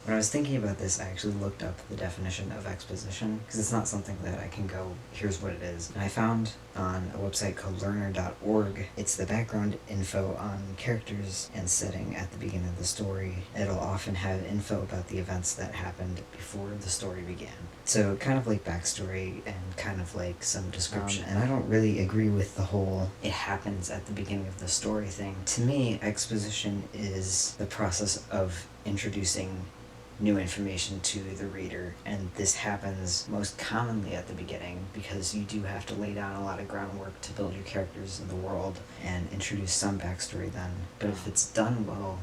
When I was thinking about this, I actually looked up the definition of exposition, because it's not something that I can go, here's what it is. And I found on a website called learner.org, it's the background info on characters and setting at the beginning of the story. It'll often have info about the events that happened before the story began. So kind of like backstory and kind of like some description. And I don't really agree with the whole it happens at the beginning of the story thing. To me, exposition is the process of introducing new information to the reader, and this happens most commonly at the beginning because you do have to lay down a lot of groundwork to build your characters in the world and introduce some backstory then. But if it's done well,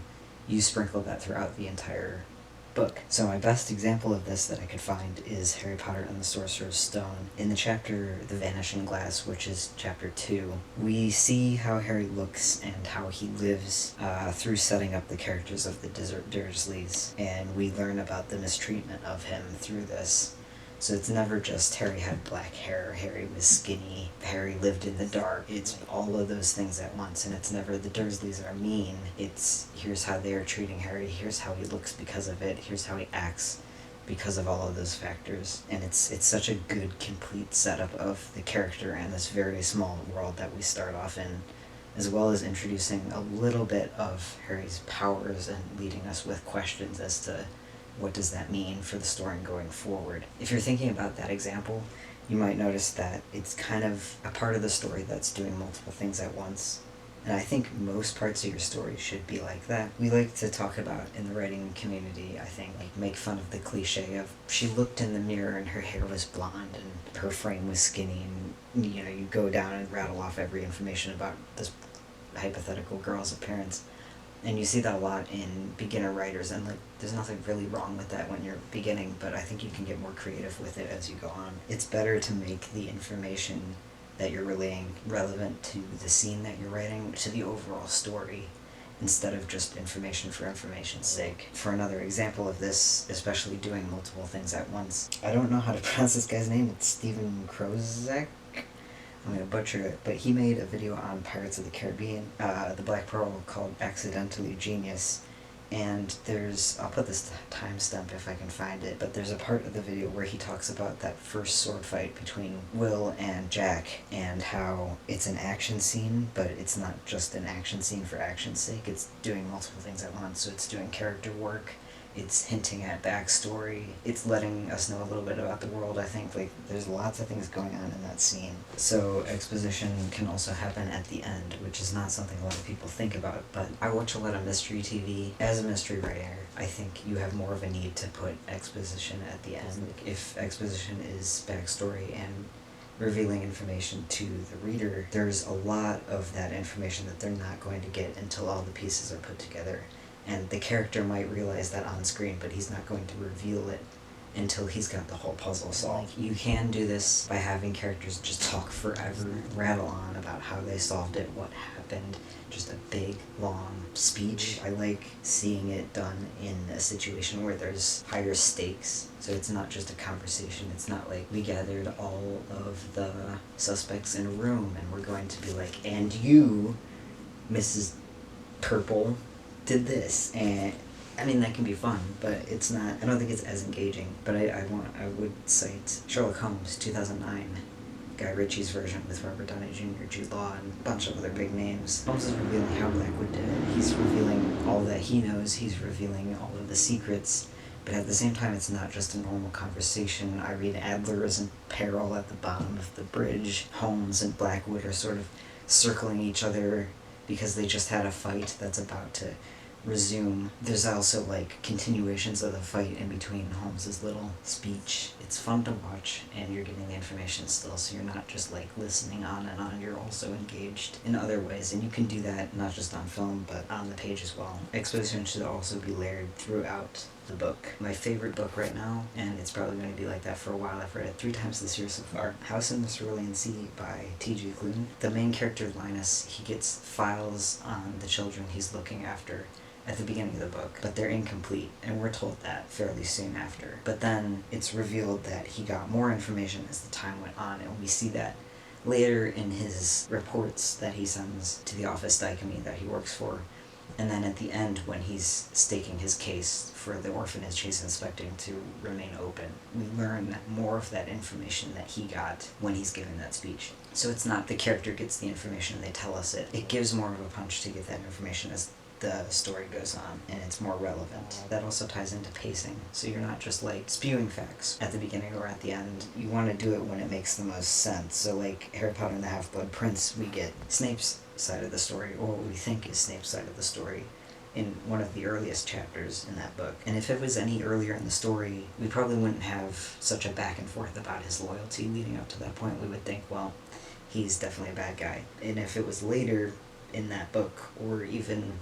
you sprinkle that throughout the entire book. So my best example of this that I could find is Harry Potter and the Sorcerer's Stone. In the chapter The Vanishing Glass, which is chapter 2, we see how Harry looks and how he lives through setting up the characters of the Dursleys, and we learn about the mistreatment of him through this. So it's never just Harry had black hair, Harry was skinny, Harry lived in the dark. It's all of those things at once, and it's never the Dursleys are mean. It's here's how they are treating Harry, here's how he looks because of it, here's how he acts because of all of those factors. And it's such a good, complete setup of the character and this very small world that we start off in, as well as introducing a little bit of Harry's powers and leading us with questions as to what does that mean for the story going forward. If you're thinking about that example, you might notice that it's kind of a part of the story that's doing multiple things at once. And I think most parts of your story should be like that. We like to talk about in the writing community, I think, like make fun of the cliche of she looked in the mirror and her hair was blonde and her frame was skinny, and you go down and rattle off every information about this hypothetical girl's appearance. And you see that a lot in beginner writers, and like there's nothing really wrong with that when you're beginning, but I think you can get more creative with it as you go on. It's better to make the information that you're relaying relevant to the scene that you're writing, to the overall story, instead of just information for information's sake. For another example of this, especially doing multiple things at once, I don't know how to pronounce this guy's name, it's Stephen Krozek? I'm gonna butcher it, but he made a video on Pirates of the Caribbean, the Black Pearl, called Accidentally Genius, and I'll put this timestamp if I can find it, but there's a part of the video where he talks about that first sword fight between Will and Jack, and how it's an action scene, but it's not just an action scene for action's sake, it's doing multiple things at once, so it's doing character work, it's hinting at backstory, it's letting us know a little bit about the world. I think like there's lots of things going on in that scene. So exposition can also happen at the end, which is not something a lot of people think about, but I watch a lot of mystery TV. As a mystery writer, I think you have more of a need to put exposition at the end. If exposition is backstory and revealing information to the reader, there's a lot of that information that they're not going to get until all the pieces are put together. And the character might realize that on screen, but he's not going to reveal it until he's got the whole puzzle solved. You can do this by having characters just talk forever, rattle on about how they solved it, what happened, just a big, long speech. I like seeing it done in a situation where there's higher stakes, so it's not just a conversation. It's not like we gathered all of the suspects in a room and we're going to be like, and you, Mrs. Purple, did this, and I mean that can be fun, but it's not. I don't think it's as engaging. But I would cite Sherlock Holmes 2009, Guy Ritchie's version with Robert Downey Jr., Jude Law, and a bunch of other big names. Holmes is revealing how Blackwood did it. He's revealing all that he knows. He's revealing all of the secrets. But at the same time, it's not just a normal conversation. Irene Adler is in peril at the bottom of the bridge. Holmes and Blackwood are sort of circling each other because they just had a fight that's about to resume. There's also like continuations of the fight in between Holmes's little speech. It's fun to watch, and you're getting the information still, so you're not just like listening on and on, you're also engaged in other ways, and you can do that not just on film, but on the page as well. Exposition should also be layered throughout the book. My favorite book right now, and it's probably going to be like that for a while, I've read it 3 times this year so far, House in the Cerulean Sea by T.J. Klune. The main character, Linus, he gets files on the children he's looking after at the beginning of the book, but they're incomplete, and we're told that fairly soon after. But then it's revealed that he got more information as the time went on, and we see that later in his reports that he sends to the office dichotomy that he works for. And then at the end, when he's staking his case for the orphanage he's inspecting to remain open, we learn more of that information that he got when he's giving that speech. So it's not the character gets the information, they tell us it. It gives more of a punch to get that information as the story goes on, and it's more relevant. That also ties into pacing, so you're not just like spewing facts at the beginning or at the end. You want to do it when it makes the most sense. So like Harry Potter and the Half-Blood Prince, we get Snape's side of the story, or what we think is Snape's side of the story, in one of the earliest chapters in that book. And if it was any earlier in the story, we probably wouldn't have such a back and forth about his loyalty leading up to that point. We would think, well, he's definitely a bad guy. And if it was later in that book, or even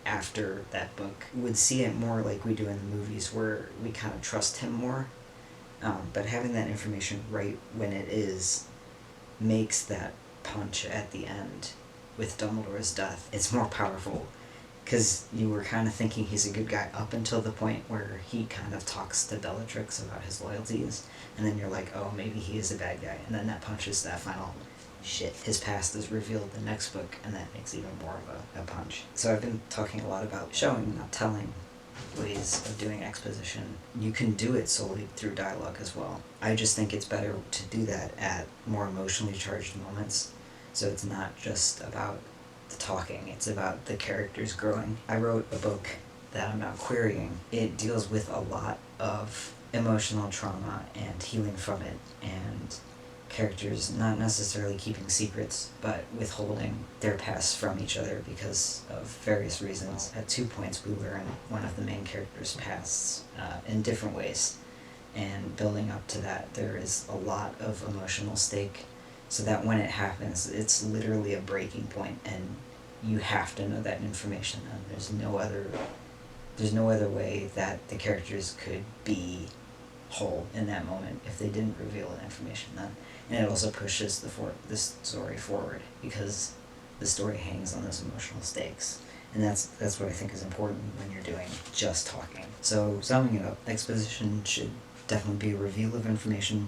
after that book, we would see it more like we do in the movies, where we kind of trust him more. But having that information right when it is makes that punch at the end with Dumbledore's death. It's more powerful, because you were kind of thinking he's a good guy up until the point where he kind of talks to Bellatrix about his loyalties, and then you're like, oh, maybe he is a bad guy, and then that punches that final shit. His past is revealed in the next book, and that makes even more of a punch. So I've been talking a lot about showing, not telling, ways of doing exposition. You can do it solely through dialogue as well. I just think it's better to do that at more emotionally charged moments. So it's not just about the talking, it's about the characters growing. I wrote a book that I'm now querying. It deals with a lot of emotional trauma and healing from it, and characters not necessarily keeping secrets, but withholding their pasts from each other because of various reasons. At 2 points, we learn one of the main characters' pasts in different ways, and building up to that, there is a lot of emotional stake, so that when it happens, it's literally a breaking point, and you have to know that information, and there's no other way that the characters could be whole in that moment if they didn't reveal that information then. And it also pushes this story forward, because the story hangs on those emotional stakes. And that's what I think is important when you're doing just talking. So summing it up, exposition should definitely be a reveal of information.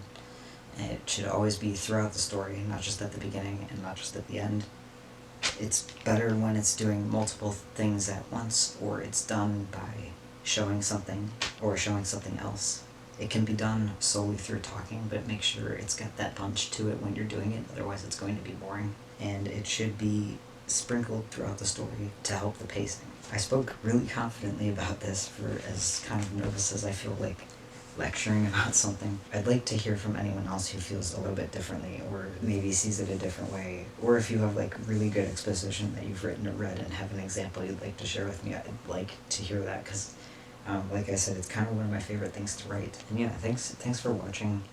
It should always be throughout the story, not just at the beginning and not just at the end. It's better when it's doing multiple things at once, or it's done by showing something or showing something else. It can be done solely through talking, but make sure it's got that punch to it when you're doing it, otherwise it's going to be boring. And it should be sprinkled throughout the story to help the pacing. I spoke really confidently about this, for as kind of nervous as I feel like lecturing about something. I'd like to hear from anyone else who feels a little bit differently, or maybe sees it a different way, or if you have like really good exposition that you've written or read and have an example you'd like to share with me. I'd like to hear that, because like I said, it's kind of one of my favorite things to write. And yeah, thanks for watching.